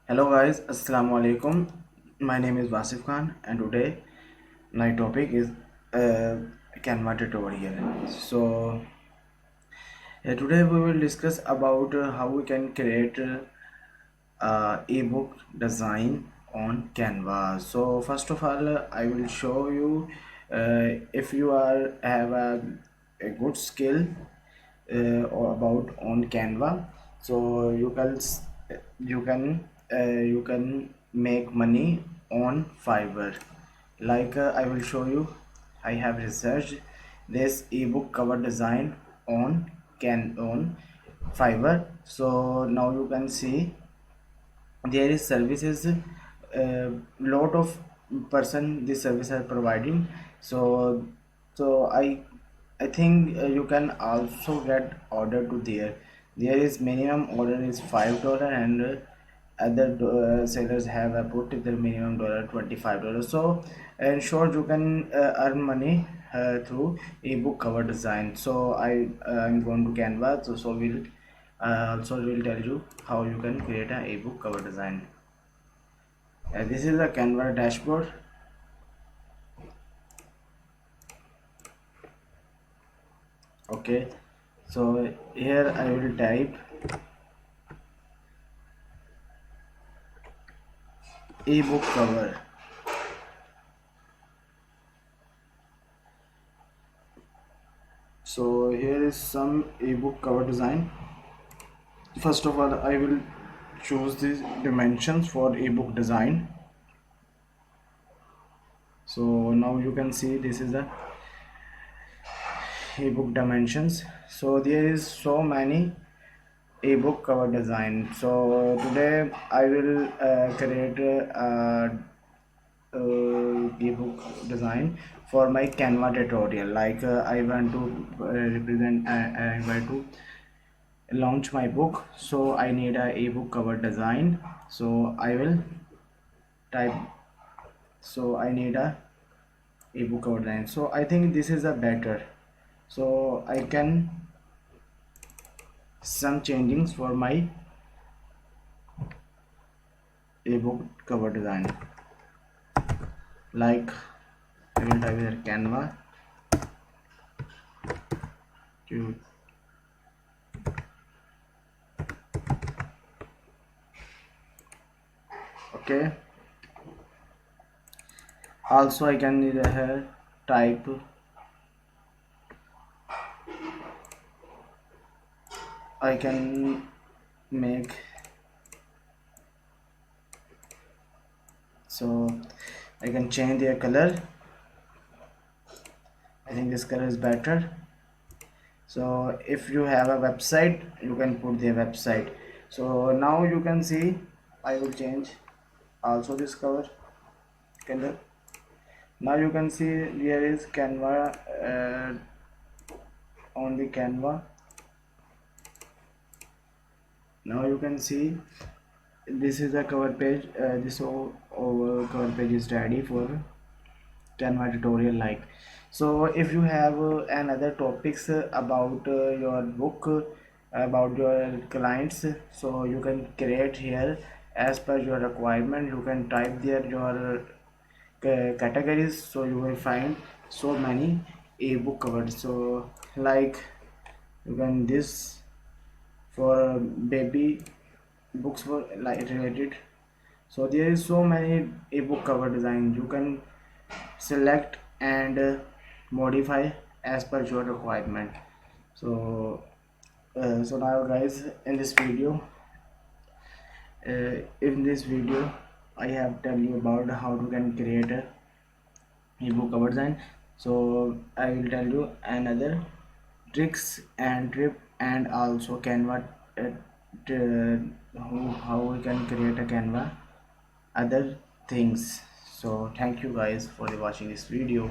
Hello guys, Assalamu alaikum. My name is Wasif Khan and today my topic is Canva tutorial. Today we will discuss about how we can create ebook design on Canva. So first of all, I will show you if you have a good skill or about on Canva, so you can make money on Fiverr. Like I will show you, I have researched this ebook cover design on Fiverr. So now you can see there is services, lot of person this service are providing. So i i think you can also get order to there is minimum order is $5 and other sellers have put their minimum dollar $25. So in short you can earn money through ebook cover design. So I'm going to Canva, so we'll also will tell you how you can create an ebook cover design. This is a Canva dashboard. Okay, so here I will type ebook cover. So here is some ebook cover design. First of all, I will choose these dimensions for ebook design. So now you can see this is the ebook dimensions. So there is so many ebook cover design. So today I will create ebook design for my Canva tutorial. Like I want to represent I want to launch my book, so I need a ebook cover design. So I will type, so I need a ebook cover design. So I think this is a better, so I can some changings for my ebook cover design. Like I will type here Canva to okay. Also I can either here type I can make, so I can change their color. I think this color is better. So if you have a website, you can put their website. So now you can see I will change also this color. Now you can see there is Canva on the Canva. Now you can see this is a cover page. This over cover page is ready for Canva tutorial. Like, so if you have another topics about your book, about your clients, so you can create here as per your requirement. You can type there your categories, so you will find so many ebook covers. So like you can this for baby books for like related. So there is so many ebook cover design. You can select and modify as per your requirement. So now guys, in this video I have tell you about how to can create a ebook cover design. So I will tell you another tricks and tip and also Canva how we can create a Canva other things. So thank you guys for watching this video.